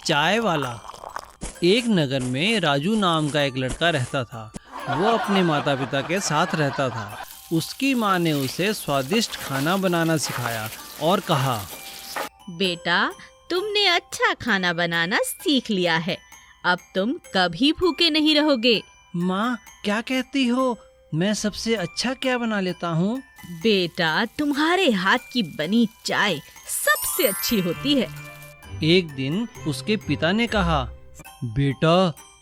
चाय वाला। एक नगर में राजू नाम का एक लड़का रहता था। वो अपने माता पिता के साथ रहता था। उसकी माँ ने उसे स्वादिष्ट खाना बनाना सिखाया और कहा, बेटा, तुमने अच्छा खाना बनाना सीख लिया है। अब तुम कभी भूखे नहीं रहोगे। माँ क्या कहती हो? मैं सबसे अच्छा क्या बना लेता हूँ? बेटा, तुम्हारे हाथ की बनी चाय सबसे अच्छी होती है। एक दिन उसके पिता ने कहा, बेटा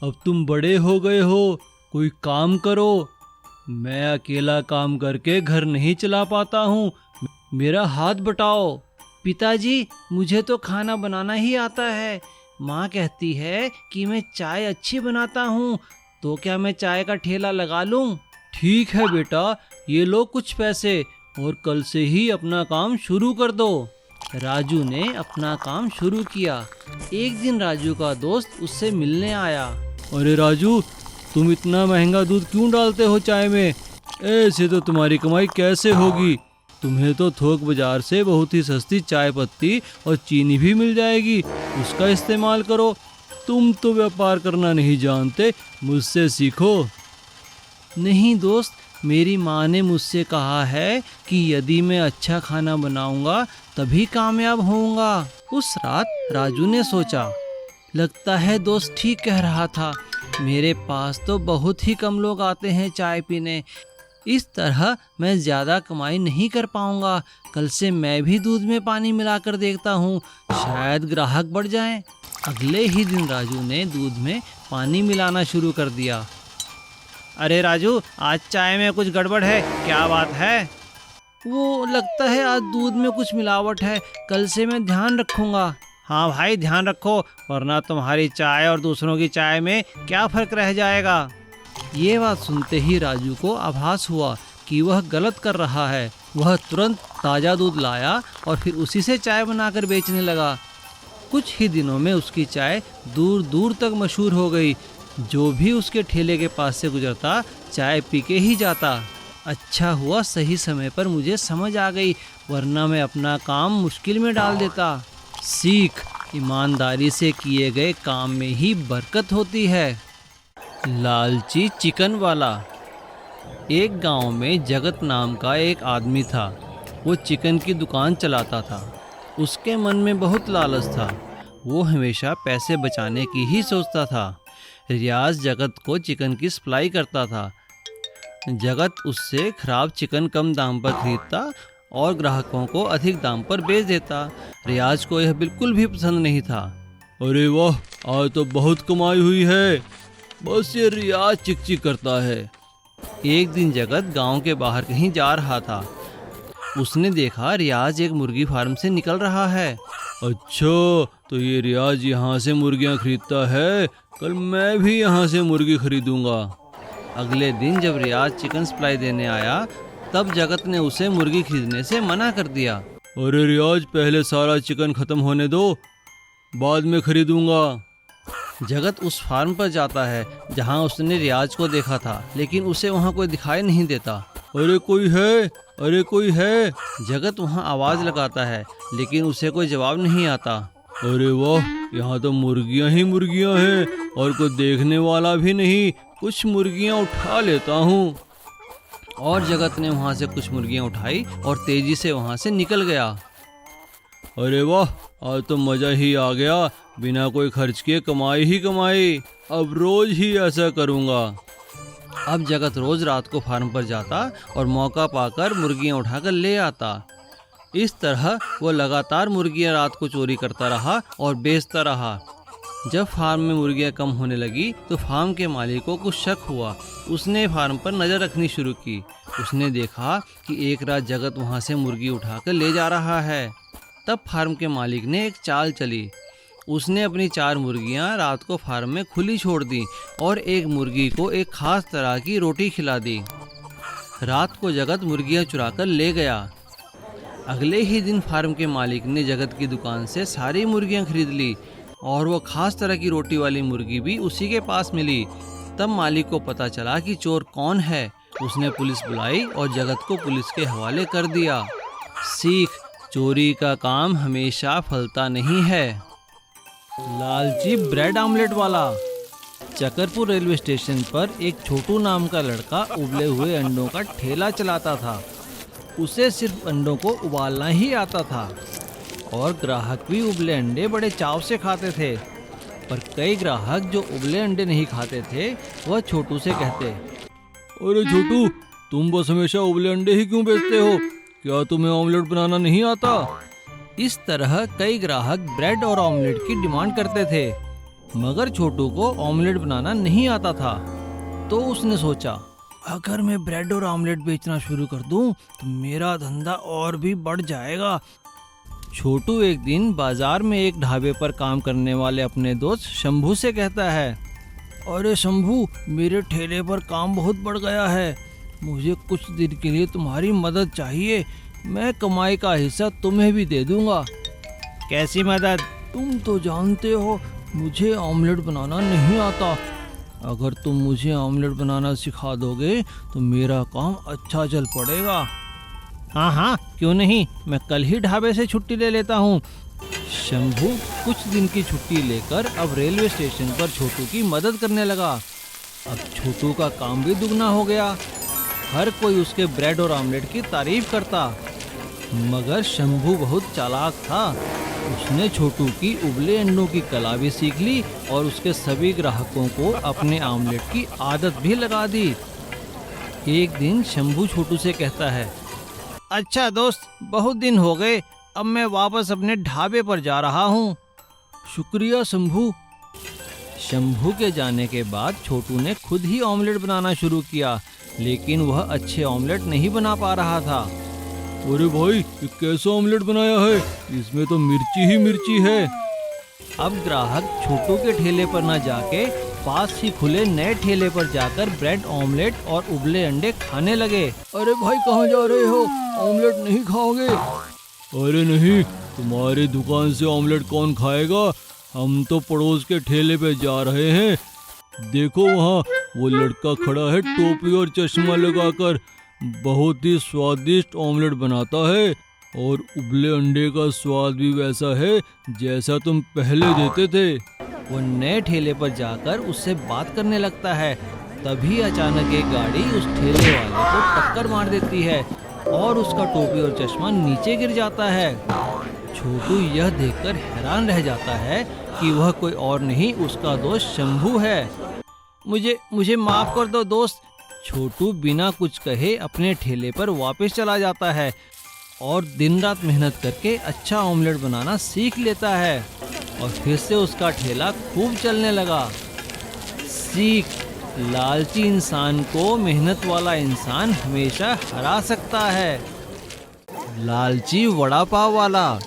अब तुम बड़े हो गए हो, कोई काम करो। मैं अकेला काम करके घर नहीं चला पाता हूँ, मेरा हाथ बटाओ। पिताजी, मुझे तो खाना बनाना ही आता है। माँ कहती है कि मैं चाय अच्छी बनाता हूँ, तो क्या मैं चाय का ठेला लगा लूँ? ठीक है बेटा, ये लो कुछ पैसे और कल से ही अपना काम शुरू कर दो। राजू ने अपना काम शुरू किया। एक दिन राजू का दोस्त उससे मिलने आया। अरे राजू, तुम इतना महंगा दूध क्यों डालते हो चाय में? ऐसे तो तुम्हारी कमाई कैसे होगी? तुम्हें तो थोक बाजार से बहुत ही सस्ती चाय पत्ती और चीनी भी मिल जाएगी, उसका इस्तेमाल करो। तुम तो व्यापार करना नहीं जानते, मुझसे सीखो। नहीं दोस्त, मेरी माँ ने मुझसे कहा है कि यदि मैं अच्छा खाना बनाऊंगा तभी कामयाब होऊंगा। उस रात राजू ने सोचा, लगता है दोस्त ठीक कह रहा था। मेरे पास तो बहुत ही कम लोग आते हैं चाय पीने। इस तरह मैं ज़्यादा कमाई नहीं कर पाऊंगा। कल से मैं भी दूध में पानी मिलाकर देखता हूँ, शायद ग्राहक बढ़ जाएं। अगले ही दिन राजू ने दूध में पानी मिलाना शुरू कर दिया। अरे राजू, आज चाय में कुछ गड़बड़ है, क्या बात है? वो लगता है आज दूध में कुछ मिलावट है, कल से मैं ध्यान रखूंगा। हाँ भाई, ध्यान रखो, वरना तुम्हारी चाय और दूसरों की चाय में क्या फर्क रह जाएगा। ये बात सुनते ही राजू को आभास हुआ कि वह गलत कर रहा है। वह तुरंत ताज़ा दूध लाया और फिर उसी से चाय बनाकर बेचने लगा। कुछ ही दिनों में उसकी चाय दूर दूर तक मशहूर हो गई। जो भी उसके ठेले के पास से गुजरता चाय पी के ही जाता। अच्छा हुआ सही समय पर मुझे समझ आ गई, वरना मैं अपना काम मुश्किल में डाल देता। सीख, ईमानदारी से किए गए काम में ही बरकत होती है। लालची चिकन वाला। एक गांव में जगत नाम का एक आदमी था। वो चिकन की दुकान चलाता था। उसके मन में बहुत लालच था। वो हमेशा पैसे बचाने की ही सोचता था। रियाज जगत को चिकन की सप्लाई करता था। जगत उससे खराब चिकन कम दाम पर खरीदता और ग्राहकों को अधिक दाम पर बेच देता। रियाज को यह बिल्कुल भी पसंद नहीं था। अरे वाह, आज तो बहुत कमाई हुई है, बस ये रियाज चिक चिक करता है। एक दिन जगत गांव के बाहर कहीं जा रहा था। उसने देखा रियाज एक मुर्गी फार्म से निकल रहा है। अच्छा, तो ये रियाज यहाँ से मुर्गियाँ खरीदता है, कल मैं भी यहाँ से मुर्गी खरीदूंगा। अगले दिन जब रियाज चिकन सप्लाई देने आया, तब जगत ने उसे मुर्गी खरीदने से मना कर दिया। अरे रियाज, पहले सारा चिकन खत्म होने दो, बाद में खरीदूंगा। जगत उस फार्म पर जाता है जहाँ उसने रियाज को देखा था, लेकिन उसे वहाँ कोई दिखाई नहीं देता। अरे कोई है, अरे कोई है। जगत वहाँ आवाज़ लगाता है, लेकिन उसे कोई जवाब नहीं आता। अरे वाह, यहाँ तो मुर्गियाँ ही मुर्गियाँ हैं और कोई देखने वाला भी नहीं। कुछ मुर्गियाँ उठा लेता हूँ। और जगत ने वहाँ से कुछ मुर्गियाँ उठाई और तेजी से वहाँ से निकल गया। अरे वाह, आज तो मज़ा ही आ गया, बिना कोई खर्च किए कमाई ही कमाई। अब रोज़ ही ऐसा करूँगा। अब जगत रोज़ रात को फार्म पर जाता और मौका पाकर मुर्गियाँ उठाकर ले आता। इस तरह वो लगातार मुर्गियाँ रात को चोरी करता रहा और बेचता रहा। जब फार्म में मुर्गियाँ कम होने लगी तो फार्म के मालिक को कुछ शक हुआ। उसने फार्म पर नज़र रखनी शुरू की। उसने देखा कि एक रात जगत वहाँ से मुर्गी उठाकर ले जा रहा है। तब फार्म के मालिक ने एक चाल चली। उसने अपनी 4 मुर्गियाँ रात को फार्म में खुली छोड़ दी और एक मुर्गी को एक खास तरह की रोटी खिला दी। रात को जगत मुर्गियाँ चुराकर ले गया। अगले ही दिन फार्म के मालिक ने जगत की दुकान से सारी मुर्गियाँ खरीद ली और वो खास तरह की रोटी वाली मुर्गी भी उसी के पास मिली। तब मालिक को पता चला कि चोर कौन है। उसने पुलिस बुलाई और जगत को पुलिस के हवाले कर दिया। सीख, चोरी का काम हमेशा फलता नहीं है। लालची ब्रेड आमलेट वाला। चकरपुर रेलवे स्टेशन पर एक छोटू नाम का लड़का उबले हुए अंडों का ठेला चलाता था। उसे सिर्फ अंडों को उबालना ही आता था और ग्राहक भी उबले अंडे बड़े चाव से खाते थे। पर कई ग्राहक जो उबले अंडे नहीं खाते थे वह छोटू से कहते, अरे छोटू, तुम बस हमेशा उबले अंडे ही क्यों बेचते हो? क्या तुम्हें ऑमलेट बनाना नहीं आता? इस तरह कई ग्राहक ब्रेड और ऑमलेट की डिमांड करते थे, मगर छोटू को ऑमलेट बनाना नहीं आता था। तो उसने सोचा, अगर मैं ब्रेड और ऑमलेट बेचना शुरू कर दूं तो मेरा धंधा और भी बढ़ जाएगा। छोटू एक दिन बाजार में एक ढाबे पर काम करने वाले अपने दोस्त शंभू से कहता है, अरे शंभू, मेरे ठेले पर काम बहुत बढ़ गया है, मुझे कुछ दिन के लिए तुम्हारी मदद चाहिए। मैं कमाई का हिस्सा तुम्हें भी दे दूंगा। कैसी मदद? तुम तो जानते हो मुझे ऑमलेट बनाना नहीं आता। अगर तुम मुझे ऑमलेट बनाना सिखा दोगे तो मेरा काम अच्छा चल पड़ेगा। हाँ हाँ, क्यों नहीं, मैं कल ही ढाबे से छुट्टी ले लेता हूँ। शंभू कुछ दिन की छुट्टी लेकर अब रेलवे स्टेशन पर छोटू की मदद करने लगा। अब छोटू का काम भी दुगना हो गया। हर कोई उसके ब्रेड और ऑमलेट की तारीफ करता। मगर शंभू बहुत चालाक था। उसने छोटू की उबले अंडों की कला भी सीख ली और उसके सभी ग्राहकों को अपने ऑमलेट की आदत भी लगा दी। एक दिन शंभू छोटू से कहता है, अच्छा दोस्त, बहुत दिन हो गए, अब मैं वापस अपने ढाबे पर जा रहा हूँ। शुक्रिया शंभू। शंभू के जाने के बाद छोटू ने खुद ही ऑमलेट बनाना शुरू किया, लेकिन वह अच्छे ऑमलेट नहीं बना पा रहा था। अरे भाई, ये कैसा ऑमलेट बनाया है? इसमें तो मिर्ची ही मिर्ची है। अब ग्राहक छोटू के ठेले पर न जाके पास ही खुले नए ठेले पर जाकर ब्रेड ऑमलेट और उबले अंडे खाने लगे। अरे भाई, कहाँ जा रहे हो? ऑमलेट नहीं खाओगे? अरे नहीं, तुम्हारी दुकान से ऑमलेट कौन खाएगा? हम तो पड़ोस के ठेले पे जा रहे हैं। देखो वहाँ वो लड़का खड़ा है टोपी और चश्मा लगाकर, बहुत ही स्वादिष्ट ऑमलेट बनाता है और उबले अंडे का स्वाद भी वैसा है जैसा तुम पहले देते थे। वो नए ठेले पर जाकर उससे बात करने लगता है। तभी अचानक एक गाड़ी उस ठेले वाले को टक्कर मार देती है और उसका टोपी और चश्मा नीचे गिर जाता है। छोटू यह देखकर हैरान रह जाता है कि वह कोई और नहीं, उसका दोस्त शंभू है। मुझे माफ कर दो दोस्त। छोटू बिना कुछ कहे अपने ठेले पर वापस चला जाता है और दिन रात मेहनत करके अच्छा ऑमलेट बनाना सीख लेता है और फिर से उसका ठेला खूब चलने लगा। सीख, लालची इंसान को मेहनत वाला इंसान हमेशा हरा सकता है। लालची वड़ा पाव वाला।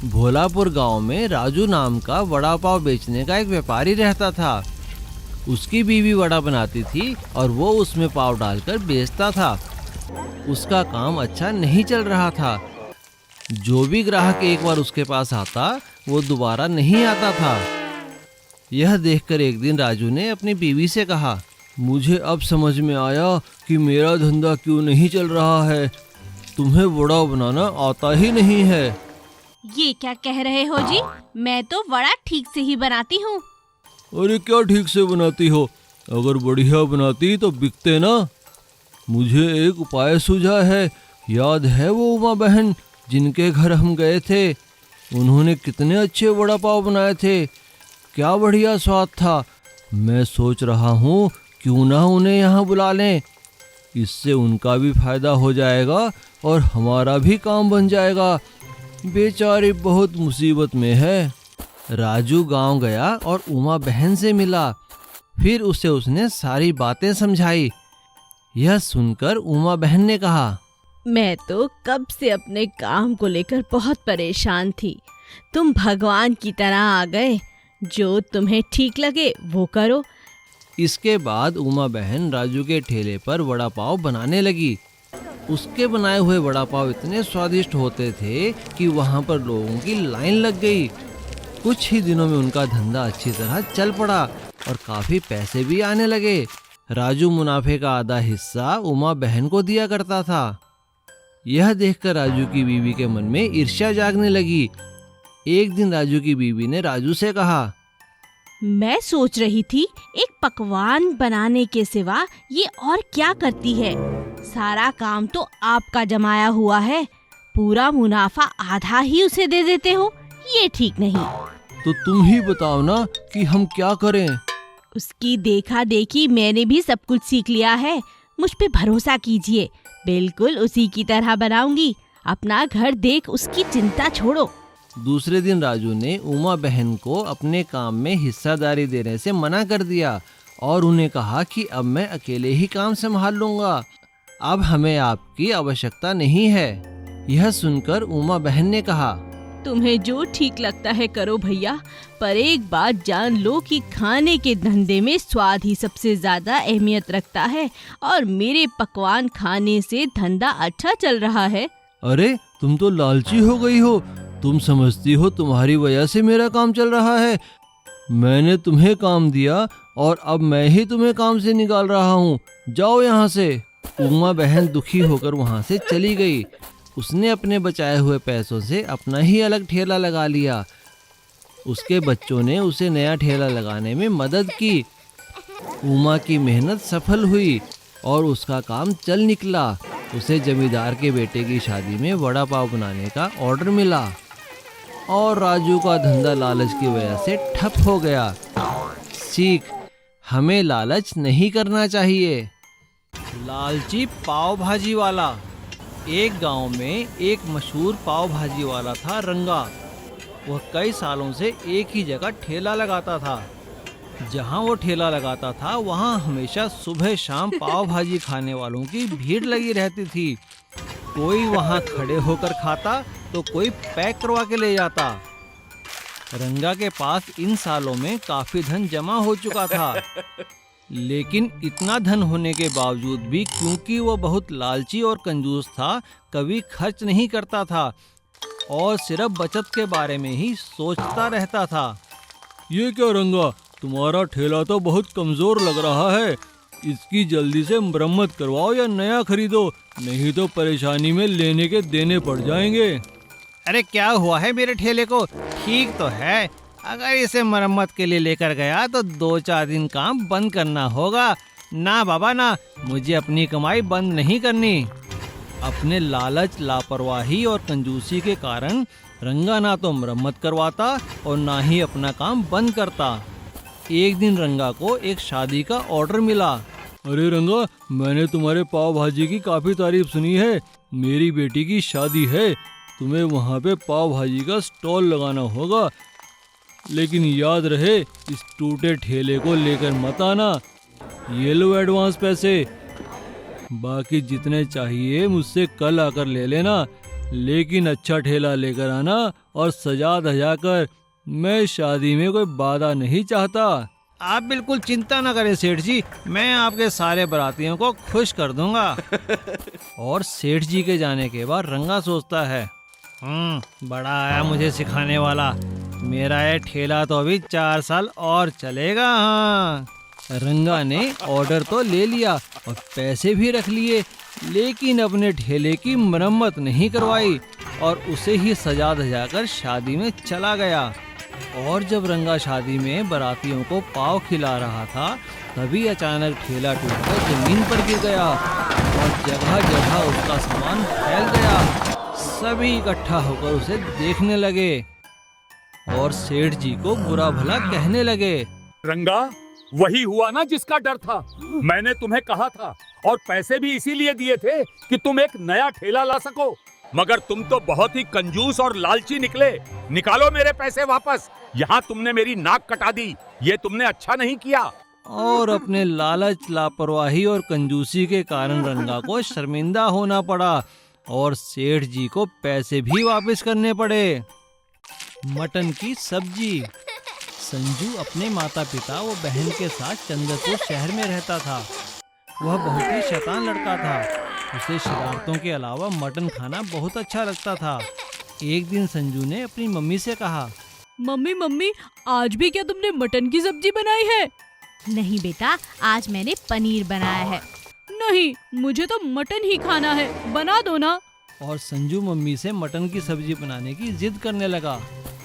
भोलापुर गांव में राजू नाम का वड़ा पाव बेचने का एक व्यापारी रहता था। उसकी बीवी वड़ा बनाती थी और वो उसमें पाव डालकर बेचता था। उसका काम अच्छा नहीं चल रहा था। जो भी ग्राहक एक बार उसके पास आता वो दोबारा नहीं आता था। यह देखकर एक दिन राजू ने अपनी बीवी से कहा, मुझे अब समझ में आया कि मेरा धंधा क्यों नहीं चल रहा है। तुम्हें वड़ा बनाना आता ही नहीं है। ये क्या कह रहे हो जी? मैं तो वड़ा ठीक से ही बनाती हूँ। अरे क्या ठीक से बनाती हो? अगर बढ़िया बनाती तो बिकते ना। मुझे एक उपाय सूझा है। याद है वो उमा बहन जिनके घर हम गए थे? उन्होंने कितने अच्छे वड़ा पाव बनाए थे, क्या बढ़िया स्वाद था। मैं सोच रहा हूँ क्यों ना उन्हें यहाँ बुला लें। इससे उनका भी फायदा हो जाएगा और हमारा भी काम बन जाएगा। बेचारी बहुत मुसीबत में है। राजू गांव गया और उमा बहन से मिला। फिर उसे उसने सारी बातें समझाई। यह सुनकर उमा बहन ने कहा, मैं तो कब से अपने काम को लेकर बहुत परेशान थी। तुम भगवान की तरह आ गए। जो तुम्हें ठीक लगे वो करो। इसके बाद उमा बहन राजू के ठेले पर वड़ा पाव बनाने लगी। उसके बनाए हुए वड़ा पाव इतने स्वादिष्ट होते थे कि वहाँ पर लोगों की लाइन लग गई। कुछ ही दिनों में उनका धंधा अच्छी तरह चल पड़ा और काफी पैसे भी आने लगे। राजू मुनाफे का आधा हिस्सा उमा बहन को दिया करता था। यह देखकर राजू की बीवी के मन में ईर्ष्या जागने लगी। एक दिन राजू की बीवी ने राजू से कहा, मैं सोच रही थी एक पकवान बनाने के सिवा ये और क्या करती है। सारा काम तो आपका जमाया हुआ है, पूरा मुनाफा आधा ही उसे दे देते हो, ये ठीक नहीं। तो तुम ही बताओ ना कि हम क्या करें। उसकी देखा देखी मैंने भी सब कुछ सीख लिया है, मुझ पे भरोसा कीजिए, बिल्कुल उसी की तरह बनाऊंगी। अपना घर देख उसकी चिंता छोड़ो। दूसरे दिन राजू ने उमा बहन को अपने काम में हिस्सेदारी देने से मना कर दिया और उन्हें कहा कि अब मैं अकेले ही काम संभाल लूंगा, अब हमें आपकी आवश्यकता नहीं है। यह सुनकर उमा बहन ने कहा, तुम्हें जो ठीक लगता है करो भैया, पर एक बात जान लो कि खाने के धंधे में स्वाद ही सबसे ज्यादा अहमियत रखता है और मेरे पकवान खाने से धंधा अच्छा चल रहा है। अरे तुम तो लालची हो गई हो, तुम समझती हो तुम्हारी वजह से मेरा काम चल रहा है। मैंने तुम्हें काम दिया और अब मैं ही तुम्हें काम से निकाल रहा हूँ, जाओ यहाँ से। उमा बहन दुखी होकर वहाँ से चली गई। उसने अपने बचाए हुए पैसों से अपना ही अलग ठेला लगा लिया। उसके बच्चों ने उसे नया ठेला लगाने में मदद की। उमा की मेहनत सफल हुई और उसका काम चल निकला। उसे जमींदार के बेटे की शादी में वड़ा पाव बनाने का ऑर्डर मिला और राजू का धंधा लालच की वजह से ठप हो गया। सीख, हमें लालच नहीं करना चाहिए। लालची पाव भाजी वाला। एक गांव में एक मशहूर पाव भाजी वाला था रंगा। वह कई सालों से एक ही जगह ठेला लगाता था। जहां वो ठेला लगाता था वहां हमेशा सुबह शाम पाव भाजी खाने वालों की भीड़ लगी रहती थी। कोई वहां खड़े होकर खाता तो कोई पैक करवा के ले जाता। रंगा के पास इन सालों में काफी धन जमा हो चुका था, लेकिन इतना धन होने के बावजूद भी क्योंकि वो बहुत लालची और कंजूस था, कभी खर्च नहीं करता था और सिर्फ बचत के बारे में ही सोचता रहता था। ये क्या रंगा, तुम्हारा ठेला तो बहुत कमजोर लग रहा है, इसकी जल्दी से मरम्मत करवाओ या नया खरीदो, नहीं तो परेशानी में लेने के देने पड़ जाएंगे। अरे क्या हुआ है मेरे ठेले को, ठीक तो है। अगर इसे मरम्मत के लिए लेकर गया तो 2-4 दिन काम बंद करना होगा। ना बाबा ना, मुझे अपनी कमाई बंद नहीं करनी। अपने लालच, लापरवाही और कंजूसी के कारण रंगा ना तो मरम्मत करवाता और ना ही अपना काम बंद करता। एक दिन रंगा को एक शादी का ऑर्डर मिला। अरे रंगा, मैंने तुम्हारे पाव भाजी की काफी तारीफ सुनी है। मेरी बेटी की शादी है, तुम्हें वहाँ पे पाव भाजी का स्टॉल लगाना होगा, लेकिन याद रहे इस टूटे ठेले को लेकर मत आना। ये लो एडवांस पैसे, बाकी जितने चाहिए मुझसे कल आकर ले लेना, लेकिन अच्छा ठेला लेकर आना और सजा धजा कर। मैं शादी में कोई बाधा नहीं चाहता। आप बिल्कुल चिंता न करें सेठ जी, मैं आपके सारे बारातियों को खुश कर दूंगा। और सेठ जी के जाने के बाद रंगा सोचता है, बड़ा आया मुझे सिखाने वाला, मेरा ये ठेला तो अभी 4 साल और चलेगा। हाँ, रंगा ने ऑर्डर तो ले लिया और पैसे भी रख लिए, लेकिन अपने ठेले की मरम्मत नहीं करवाई और उसे ही सजा धजा कर शादी में चला गया। और जब रंगा शादी में बारातियों को पाव खिला रहा था, तभी अचानक ठेला टूटकर जमीन पर गिर गया और जगह जगह उसका सामान फैल गया। सभी इकट्ठा होकर उसे देखने लगे और सेठ जी को बुरा भला कहने लगे। रंगा, वही हुआ ना जिसका डर था। मैंने तुम्हें कहा था और पैसे भी इसीलिए दिए थे कि तुम एक नया ठेला ला सको, मगर तुम तो बहुत ही कंजूस और लालची निकले। निकालो मेरे पैसे वापस। यहाँ तुमने मेरी नाक कटा दी, ये तुमने अच्छा नहीं किया। और अपने लालच, लापरवाही और कंजूसी के कारण रंगा को शर्मिंदा होना पड़ा और सेठ जी को पैसे भी वापस करने पड़े। मटन की सब्जी। संजू अपने माता पिता व बहन के साथ चंद्रपुर शहर में रहता था। वह बहुत ही शैतान लड़का था। उसे शरारतों के अलावा मटन खाना बहुत अच्छा लगता था। एक दिन संजू ने अपनी मम्मी से कहा, मम्मी मम्मी, आज भी क्या तुमने मटन की सब्जी बनाई है? नहीं बेटा, आज मैंने पनीर बनाया है। नहीं, मुझे तो मटन ही खाना है, बना दो ना। और संजू मम्मी से मटन की सब्जी बनाने की जिद करने लगा।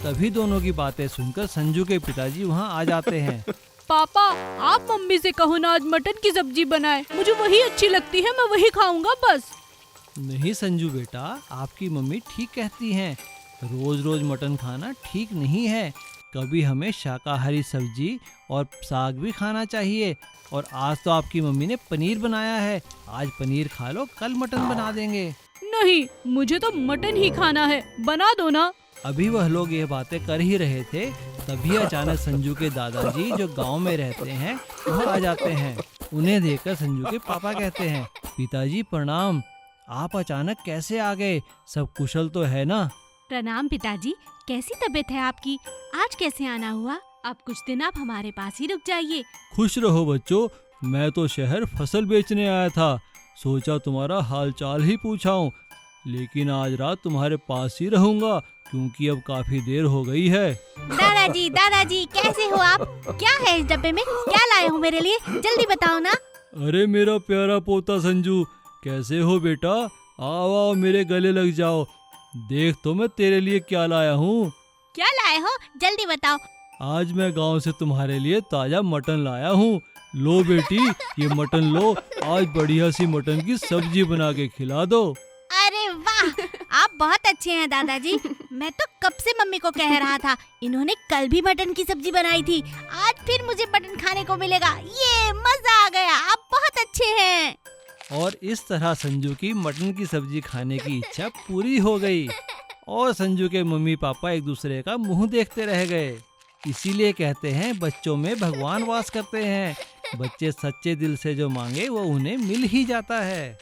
तभी दोनों की बातें सुनकर संजू के पिताजी वहाँ आ जाते हैं। पापा, आप मम्मी से कहो ना आज मटन की सब्जी बनाए, मुझे वही अच्छी लगती है, मैं वही खाऊंगा बस। नहीं संजू बेटा, आपकी मम्मी ठीक कहती हैं। रोज रोज मटन खाना ठीक नहीं है। कभी हमें शाकाहारी सब्जी और साग भी खाना चाहिए। और आज तो आपकी मम्मी ने पनीर बनाया है, आज पनीर खा लो, कल मटन बना देंगे। नहीं, मुझे तो मटन ही खाना है, बना दो ना। अभी वह लोग ये बातें कर ही रहे थे, तभी अचानक संजू के दादाजी जो गांव में रहते हैं वह आ जाते हैं। उन्हें देखकर संजू के पापा कहते हैं, पिताजी प्रणाम, आप अचानक कैसे आ गए? सब कुशल तो है ना? प्रणाम पिताजी, कैसी तबीयत है आपकी? आज कैसे आना हुआ? अब कुछ दिन आप हमारे पास ही रुक जाइए। खुश रहो बच्चों, मैं तो शहर फसल बेचने आया था, सोचा तुम्हारा हालचाल ही पूछाऊं, लेकिन आज रात तुम्हारे पास ही रहूंगा क्योंकि अब काफी देर हो गई है। दादाजी कैसे हो आप? क्या है इस डब्बे में? क्या लाए हो मेरे लिए? जल्दी बताओ ना। अरे मेरा प्यारा पोता संजू, कैसे हो बेटा? आओ आओ मेरे गले लग जाओ, देख तो मैं तेरे लिए क्या लाया हूँ। क्या लाए हो? जल्दी बताओ। आज मैं गांव से तुम्हारे लिए ताजा मटन लाया हूँ। लो बेटी, ये मटन लो, आज बढ़िया सी मटन की सब्जी बना के खिला दो। अरे वाह, आप बहुत अच्छे हैं दादाजी। मैं तो कब से मम्मी को कह रहा था, इन्होंने कल भी मटन की सब्जी बनाई थी, आज फिर मुझे मटन खाने को मिलेगा। ये मजा आ गया, आप बहुत अच्छे हैं। और इस तरह संजू की मटन की सब्जी खाने की इच्छा पूरी हो गई और संजू के मम्मी पापा एक दूसरे का मुंह देखते रह गए। इसीलिए कहते हैं बच्चों में भगवान वास करते हैं। बच्चे सच्चे दिल से जो मांगे वो उन्हें मिल ही जाता है।